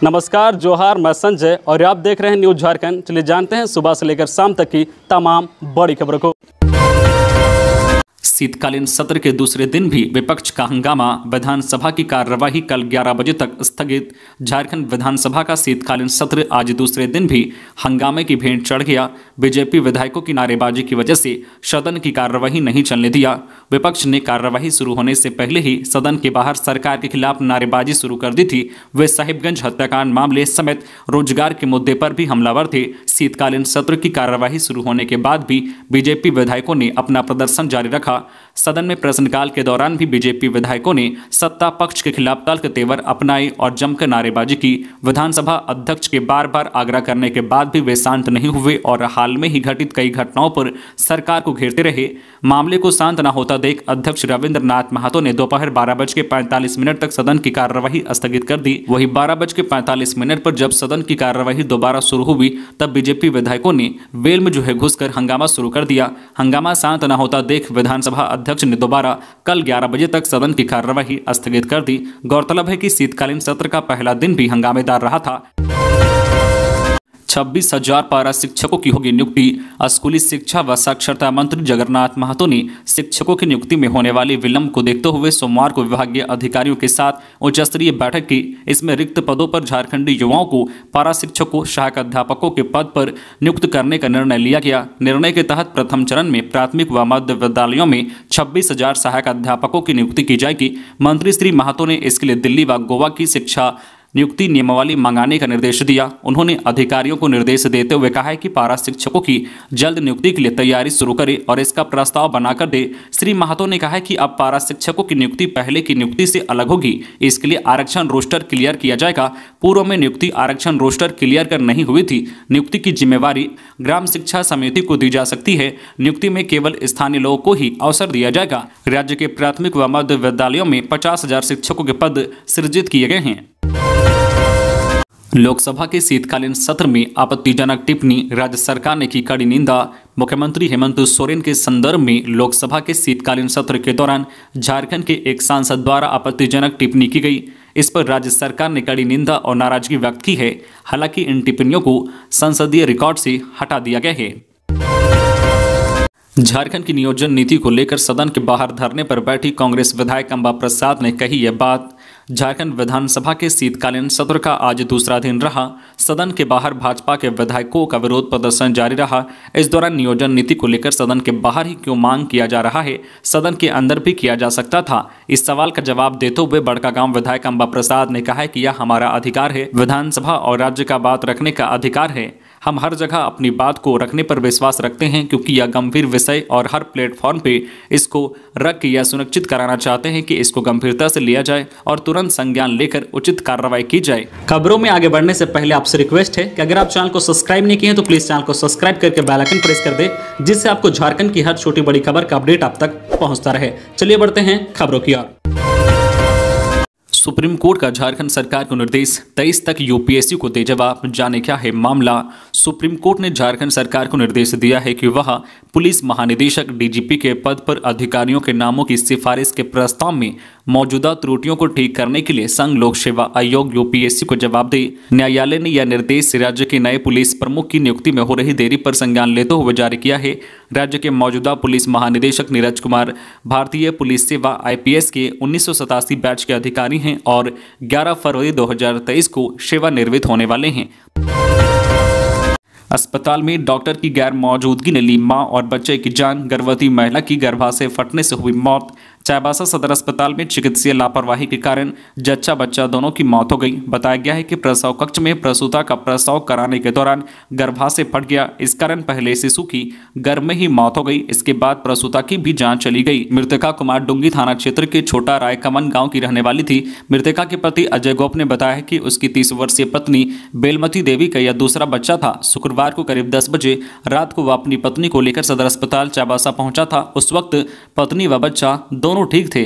नमस्कार, जोहार, मैं संजय और आप देख रहे हैं न्यूज़ झारखंड। चलिए जानते हैं सुबह से लेकर शाम तक की तमाम बड़ी खबरों को। शीतकालीन सत्र के दूसरे दिन भी विपक्ष का हंगामा, विधानसभा की कार्यवाही कल 11 बजे तक स्थगित। झारखंड विधानसभा का शीतकालीन सत्र आज दूसरे दिन भी हंगामे की भेंट चढ़ गया। बीजेपी विधायकों की नारेबाजी की वजह से सदन की कार्यवाही नहीं चलने दिया। विपक्ष ने कार्यवाही शुरू होने से पहले ही सदन के बाहर सरकार के खिलाफ नारेबाजी शुरू कर दी थी। वे साहिबगंज हत्याकांड मामले समेत रोजगार के मुद्दे पर भी हमलावर थे। शीतकालीन सत्र की कार्यवाही शुरू होने के बाद भी बीजेपी विधायकों ने अपना प्रदर्शन जारी रखा। सदन में प्रश्नकाल के दौरान भी बीजेपी विधायकों ने सत्ता पक्ष के खिलाफ तल्ख तेवर अपनाए और जमकर नारेबाजी की। विधानसभा अध्यक्ष के बार बार आग्रह करने के बाद भी वे शांत नहीं हुए और हाल में ही घटित कई घटनाओं पर सरकार को घेरते रहे। मामले को शांत न होता देख अध्यक्ष रविंद्र नाथ महतो ने दोपहर 12:45 तक सदन की कार्यवाही स्थगित कर दी। वहीं 12:45 पर जब सदन की कार्यवाही दोबारा शुरू हुई तब बीजेपी विधायकों ने वेल में घुसकर हंगामा शुरू कर दिया। हंगामा शांत न होता देख विधानसभा अध्यक्ष ने दोबारा कल 11 बजे तक सदन की कार्यवाही स्थगित कर दी। गौरतलब है कि शीतकालीन सत्र का पहला दिन भी हंगामेदार रहा था। 26,000 पारा शिक्षकों की होगी नियुक्ति। स्कूली शिक्षा व साक्षरता मंत्री जगन्नाथ महतो ने शिक्षकों की नियुक्ति में होने वाले विलंब को देखते हुए सोमवार को विभागीय अधिकारियों के साथ उच्च स्तरीय बैठक की। इसमें रिक्त पदों पर झारखंडी युवाओं को पारा शिक्षकों, सहायक अध्यापकों के पद पर नियुक्त करने का निर्णय लिया गया। निर्णय के तहत प्रथम चरण में प्राथमिक व मध्य विद्यालयों में 26,000 सहायक अध्यापकों की नियुक्ति की जाएगी। मंत्री श्री महतो ने इसके लिए दिल्ली व गोवा की शिक्षा नियुक्ति नियमावली मंगाने का निर्देश दिया। उन्होंने अधिकारियों को निर्देश देते हुए कहा है कि पारा शिक्षकों की जल्द नियुक्ति के लिए तैयारी शुरू करें और इसका प्रस्ताव बनाकर दे। श्री महतो ने कहा है कि अब पारा शिक्षकों की नियुक्ति पहले की नियुक्ति से अलग होगी। इसके लिए आरक्षण रोस्टर क्लियर किया जाएगा। पूर्व में नियुक्ति आरक्षण रोस्टर क्लियर कर नहीं हुई थी। नियुक्ति की जिम्मेवारी ग्राम शिक्षा समिति को दी जा सकती है। नियुक्ति में केवल स्थानीय लोगों को ही अवसर दिया जाएगा। राज्य के प्राथमिक व मध्य विद्यालयों में 50,000 शिक्षकों के पद सृजित किए गए हैं। लोकसभा के शीतकालीन सत्र में आपत्तिजनक टिप्पणी, राज्य सरकार ने की कड़ी निंदा। मुख्यमंत्री हेमंत सोरेन के संदर्भ में लोकसभा के शीतकालीन सत्र के दौरान झारखंड के एक सांसद द्वारा आपत्तिजनक टिप्पणी की गई। इस पर राज्य सरकार ने कड़ी निंदा और नाराजगी व्यक्त की है। हालांकि इन टिप्पणियों को संसदीय रिकॉर्ड से हटा दिया गया है। झारखंड की नियोजन नीति को लेकर सदन के बाहर धरने पर बैठी कांग्रेस विधायक अंबा प्रसाद ने कही यह बात। झारखंड विधानसभा के शीतकालीन सत्र का आज दूसरा दिन रहा। सदन के बाहर भाजपा के विधायकों का विरोध प्रदर्शन जारी रहा। इस दौरान नियोजन नीति को लेकर सदन के बाहर ही क्यों मांग किया जा रहा है, सदन के अंदर भी किया जा सकता था। इस सवाल का जवाब देते हुए बड़कागांव विधायक अंबा प्रसाद ने कहा है कि यह हमारा अधिकार है। विधानसभा और राज्य का बात रखने का अधिकार है। हम हर जगह अपनी बात को रखने पर विश्वास रखते हैं क्योंकि यह गंभीर विषय और हर प्लेटफॉर्म पे इसको रख के यह सुनिश्चित कराना चाहते हैं कि इसको गंभीरता से लिया जाए और तुरंत संज्ञान लेकर उचित कार्रवाई की जाए। खबरों में आगे बढ़ने से पहले आपसे रिक्वेस्ट है कि अगर आप चैनल को सब्सक्राइब नहीं किए हैं तो प्लीज चैनल को सब्सक्राइब करके बेल आइकन प्रेस कर दे, जिससे आपको झारखंड की हर छोटी बड़ी खबर का अपडेट आप तक पहुंचता रहे। चलिए बढ़ते हैं खबरों की ओर। सुप्रीम कोर्ट का झारखंड सरकार को निर्देश, 23 तक यूपीएससी को दे जवाब। जाने क्या है मामला। सुप्रीम कोर्ट ने झारखंड सरकार को निर्देश दिया है कि वह पुलिस महानिदेशक डीजीपी के पद पर अधिकारियों के नामों की सिफारिश के प्रस्ताव में मौजूदा त्रुटियों को ठीक करने के लिए संघ लोक सेवा आयोग यूपीएससी को जवाब दे। न्यायालय ने यह निर्देश राज्य के नए पुलिस प्रमुख की नियुक्ति में हो रही देरी पर संज्ञान लेते हुए जारी किया है। राज्य के मौजूदा पुलिस महानिदेशक नीरज कुमार भारतीय पुलिस सेवा आईपीएस के 1987 बैच के अधिकारी हैं और 11 फरवरी 2023 को सेवानिवृत्त होने वाले हैं। अस्पताल में डॉक्टर की गैर मौजूदगी ने ली मां और बच्चे की जान। गर्भवती महिला की गर्भाशय फटने से हुई मौत। चाईबासा सदर अस्पताल में चिकित्सीय लापरवाही के कारण जच्चा बच्चा दोनों की मौत हो गई। बताया गया है कि प्रसव कक्ष में प्रसूता का प्रसव कराने के दौरान गर्भाशय फट गया। इस कारण पहले शिशु की गर्भ में ही मौत हो गई। इसके बाद प्रसूता की भी जान चली गई। मृतका कुमार डुंगी थाना क्षेत्र के छोटा रायकमन गांव की रहने वाली थी। मृतका के पति अजय गोप ने बताया कि उसकी 30 वर्षीय पत्नी बेलमती देवी का यह दूसरा बच्चा था। शुक्रवार को करीब 10 बजे रात को वह अपनी पत्नी को लेकर सदर अस्पताल चाईबासा पहुंचा था। उस वक्त पत्नी व बच्चा दोनों ठीक थे।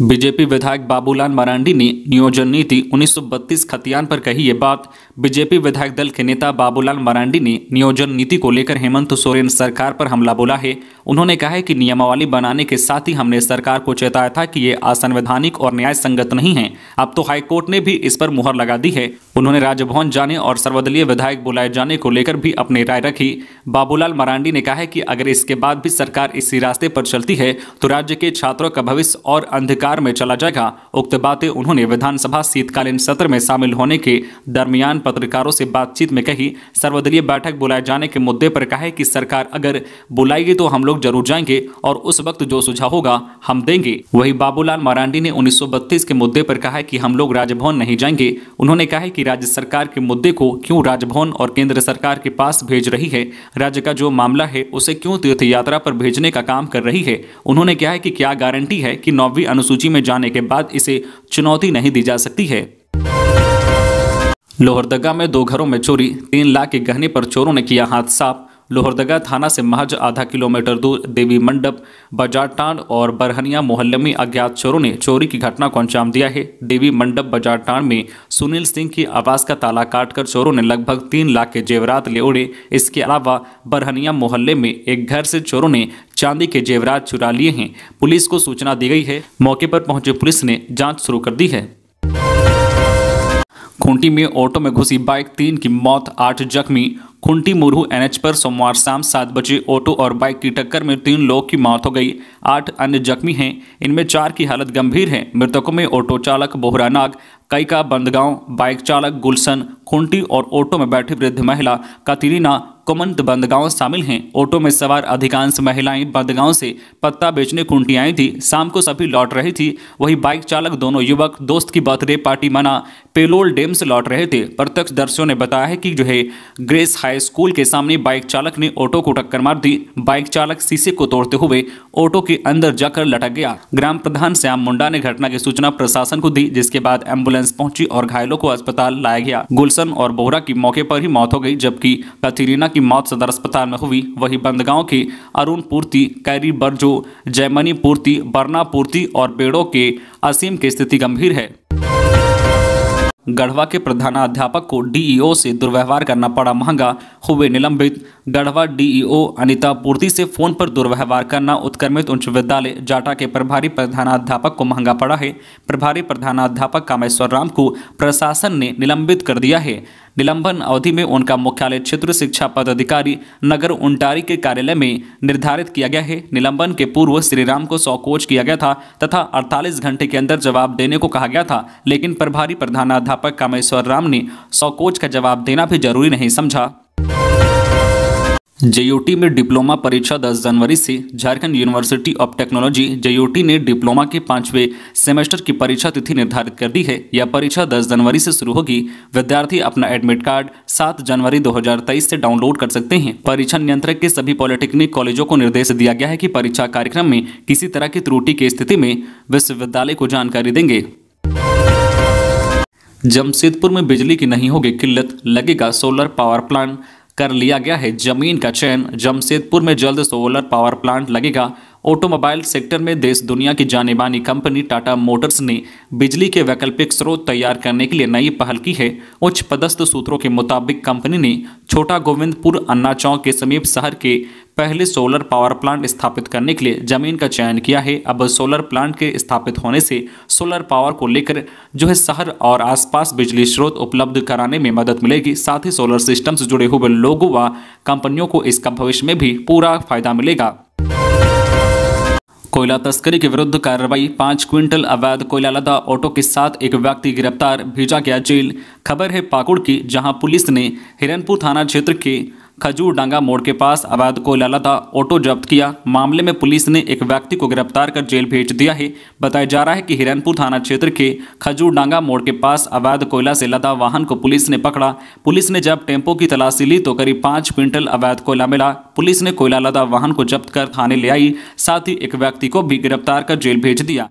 बीजेपी विधायक बाबूलाल मरांडी ने नियोजन नीति 1932 खतियान पर कही ये बात। बीजेपी विधायक दल के नेता बाबूलाल मरांडी ने नियोजन नीति को लेकर हेमंत सोरेन सरकार पर हमला बोला है। उन्होंने कहा है कि नियमावली बनाने के साथ ही हमने सरकार को चेताया था कि ये असंवैधानिक और न्याय संगत नहीं है। अब तो हाईकोर्ट ने भी इस पर मुहर लगा दी है। उन्होंने राजभवन जाने और सर्वदलीय विधायक बुलाए जाने को लेकर भी अपनी राय रखी। बाबूलाल मरांडी ने कहा है कि अगर इसके बाद भी सरकार इसी रास्ते पर चलती है तो राज्य के छात्रों का भविष्य और अंधकार में चला जाएगा। उक्त बातें उन्होंने विधानसभा शीतकालीन सत्र में शामिल होने के दरमियान पत्रकारों से बातचीत में कही। सर्वदलीय बैठक बुलाए जाने के मुद्दे पर कहा है कि सरकार अगर बुलाएगी तो हम लोग जरूर जाएंगे और उस वक्त जो सुझाव होगा हम देंगे। वहीं बाबूलाल मरांडी ने 1932 के मुद्दे पर कहा है कि हम लोग राजभवन नहीं जाएंगे। उन्होंने कहा है कि राज्य सरकार के मुद्दे को क्यों राजभवन और केंद्र सरकार के पास भेज रही है, राज्य का जो मामला है उसे क्यों तीर्थ यात्रा पर भेजने का काम कर रही है। उन्होंने कहा है कि क्या गारंटी है कि 9वीं अनुसूची में जाने के बाद इसे चुनौती नहीं दी जा सकती है। लोहरदगा में 2 घरों में चोरी, 3 लाख के गहने पर चोरों ने किया हाथ साफ। लोहरदगा थाना से महज आधा किलोमीटर दूर देवी मंडप, बाजार टांड और बरहनिया मोहल्ले में अज्ञात चोरों ने चोरी की घटना को अंजाम दिया है। देवी मंडप बाजार टांड में सुनील सिंह की आवास का ताला काटकर चोरों ने लगभग 3 लाख के जेवरात ले उड़े। इसके अलावा बरहनिया मोहल्ले में एक घर से चोरों ने चांदी के जेवरात चुरा लिए हैं। पुलिस को सूचना दी गई है। मौके पर पहुंचे पुलिस ने जांच शुरू कर दी है। खूंटी में ऑटो में घुसी बाइक, 3 की मौत, 8 जख्मी। खूंटी मुरहू एनएच पर सोमवार शाम 7 बजे ऑटो और बाइक की टक्कर में 3 लोग की मौत हो गई, 8 अन्य जख्मी हैं। इनमें 4 की हालत गंभीर है। मृतकों में ऑटो चालक बोहरा नाग, कैका बंदगांव, बाइक चालक गुलशन खूंटी और ऑटो में बैठी वृद्ध महिला कतरीना कुमंत बंदगांव शामिल हैं। ऑटो में सवार अधिकांश महिलाएं बंदगांव से पत्ता बेचने खूंटी आई थी। शाम को सभी लौट रही थी। वही बाइक चालक दोनों युवक दोस्त की बर्थडे पार्टी मना पेलोल डैम से लौट रहे थे। प्रत्यक्षदर्शियों ने बताया है कि ग्रेस हाई स्कूल के सामने बाइक चालक ने ऑटो को टक्कर मार दी। बाइक चालक शीशे को तोड़ते हुए ऑटो के अंदर जाकर लटक गया। ग्राम प्रधान श्याम मुंडा ने घटना की सूचना प्रशासन को दी, जिसके बाद एम्बुलेंस पहुंची और घायलों को अस्पताल लाया गया। गुलशन और बोहरा की मौके पर ही मौत हो गई, जबकि कतरीना की मौत सदर अस्पताल में हुई। वही बंदगांव के अरुण पूर्ति, कैरी बरजो, जयमनी पूर्ति, बरना पूर्ति और बेड़ो के असीम की स्थिति गंभीर है। गढ़वा के प्रधानाध्यापक को डीईओ से दुर्व्यवहार करना पड़ा महंगा, हुए निलंबित। गढ़वा डीईओ अनिता पूर्ति से फोन पर दुर्व्यवहार करना उत्क्रमित उच्च विद्यालय जाटा के प्रभारी प्रधानाध्यापक को महंगा पड़ा है। प्रभारी प्रधानाध्यापक कामेश्वर राम को प्रशासन ने निलंबित कर दिया है। निलंबन अवधि में उनका मुख्यालय क्षेत्र शिक्षा पदाधिकारी नगर उंटारी के कार्यालय में निर्धारित किया गया है। निलंबन के पूर्व श्रीराम को सौकोच किया गया था तथा 48 घंटे के अंदर जवाब देने को कहा गया था, लेकिन प्रभारी प्रधानाध्यापक कामेश्वर राम ने सौकोच का जवाब देना भी जरूरी नहीं समझा। जेयूटी में डिप्लोमा परीक्षा 10 जनवरी से। झारखंड यूनिवर्सिटी ऑफ टेक्नोलॉजी जेयूटी ने डिप्लोमा के 5वें सेमेस्टर की परीक्षा तिथि निर्धारित कर दी है। यह परीक्षा 10 जनवरी से शुरू होगी। विद्यार्थी अपना एडमिट कार्ड 7 जनवरी 2023 से डाउनलोड कर सकते हैं। परीक्षा नियंत्रक के सभी पॉलिटेक्निक कॉलेजों को निर्देश दिया गया है कि परीक्षा कार्यक्रम में किसी तरह की त्रुटि की स्थिति में विश्वविद्यालय को जानकारी देंगे। जमशेदपुर में बिजली की नहीं होगी किल्लत, लगेगा सोलर पावर प्लांट। कर लिया गया है जमीन का चयन। जमशेदपुर में जल्द सोलर पावर प्लांट लगेगा। ऑटोमोबाइल सेक्टर में देश दुनिया की जानी मानी कंपनी टाटा मोटर्स ने बिजली के वैकल्पिक स्रोत तैयार करने के लिए नई पहल की है। उच्च पदस्थ सूत्रों के मुताबिक कंपनी ने छोटा गोविंदपुर अन्ना चौक के समीप शहर के पहले सोलर पावर प्लांट स्थापित करने के लिए जमीन का चयन किया है। अब सोलर प्लांट के स्थापित होने से सोलर पावर को लेकर शहर और आसपास बिजली स्रोत उपलब्ध कराने में मदद मिलेगी। साथ ही सोलर सिस्टम से जुड़े हुए लोगों व कंपनियों को इसका भविष्य में भी पूरा फायदा मिलेगा। कोयला तस्करी के विरुद्ध कार्रवाई। 5 क्विंटल अवैध कोयला लदा ऑटो के साथ एक व्यक्ति गिरफ्तार, भेजा गया जेल। खबर है पाकुड़ की, जहां पुलिस ने हिरनपुर थाना क्षेत्र के खजूरडांगा मोड़ के पास अवैध कोयला लदा ऑटो जब्त किया। मामले में पुलिस ने एक व्यक्ति को गिरफ्तार कर जेल भेज दिया है। बताया जा रहा है कि हिरनपुर थाना क्षेत्र के खजूरडांगा मोड़ के पास अवैध कोयला से लदा वाहन को पुलिस ने पकड़ा। पुलिस ने जब टेम्पो की तलाशी ली तो करीब 5 क्विंटल अवैध कोयला मिला। पुलिस ने कोयला लदा वाहन को जब्त कर थाने ले आई। साथ ही एक व्यक्ति को भी गिरफ्तार कर जेल भेज दिया।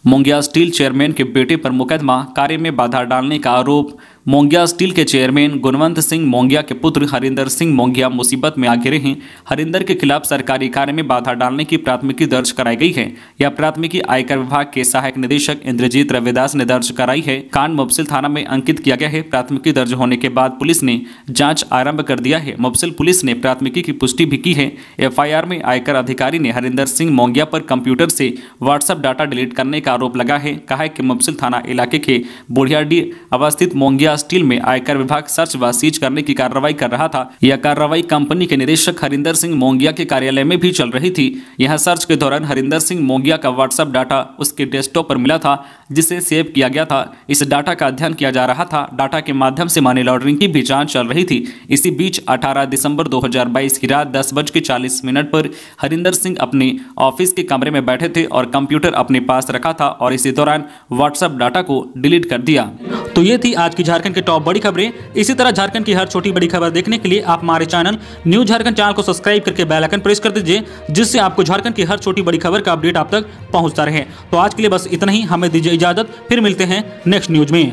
मुंगिया स्टील चेयरमैन के बेटे पर मुकदमा, कार्य में बाधा डालने का आरोप। मोंगिया स्टील के चेयरमैन गुणवंत सिंह मोंगिया के पुत्र हरिंदर सिंह मोंगिया मुसीबत में आ गिरे हैं। हरिंदर के खिलाफ सरकारी कार्य में बाधा डालने की प्राथमिकी दर्ज कराई गई है। यह प्राथमिकी आयकर विभाग के सहायक निदेशक इंद्रजीत रविदास ने दर्ज कराई है। कांड मुफस्सिल थाना में अंकित किया गया है। प्राथमिकी दर्ज होने के बाद पुलिस ने जांच आरंभ कर दिया है। मुफस्सिल पुलिस ने प्राथमिकी की पुष्टि भी की है। एफआईआर में आयकर अधिकारी ने हरिंदर सिंह मोंगिया पर कंप्यूटर से व्हाट्सएप डाटा डिलीट करने का आरोप लगा है। कहा है कि मुफस्सिल थाना इलाके के बुढ़ियाडी अवस्थित मोंगिया स्टील में आयकर विभाग सर्च व सीज करने की कार्रवाई कर रहा था। यह कार्रवाई कंपनी के निदेशक हरिंदर सिंह मोंगिया के कार्यालय में भी चल रही थी। यहां सर्च के दौरान हरिंदर सिंह मोंगिया का व्हाट्सएप डाटा उसके डेस्कटॉप पर मिला था, जिसे सेव किया गया था। इस डाटा का अध्ययन किया जा रहा था। डाटा के माध्यम से मनी लॉन्ड्रिंग की भी जांच चल रही थी। इसी बीच 18 दिसंबर 2022 की रात 10:40 पर हरिंदर सिंह अपने ऑफिस के कमरे में बैठे थे और कंप्यूटर अपने पास रखा था और इसी दौरान व्हाट्सएप डाटा को डिलीट कर दिया। तो ये थी आज की झारखंड की टॉप बड़ी खबरें। इसी तरह झारखंड की हर छोटी बड़ी खबर देखने के लिए आप हमारे चैनल न्यूज झारखंड चैनल को सब्सक्राइब करके बेल आइकन प्रेस कर दीजिए, जिससे आपको झारखंड की हर छोटी बड़ी खबर का अपडेट आप तक पहुंचता रहे। तो आज के लिए बस इतना ही। हमें दीजिए इजाजत, फिर मिलते हैं नेक्स्ट न्यूज में।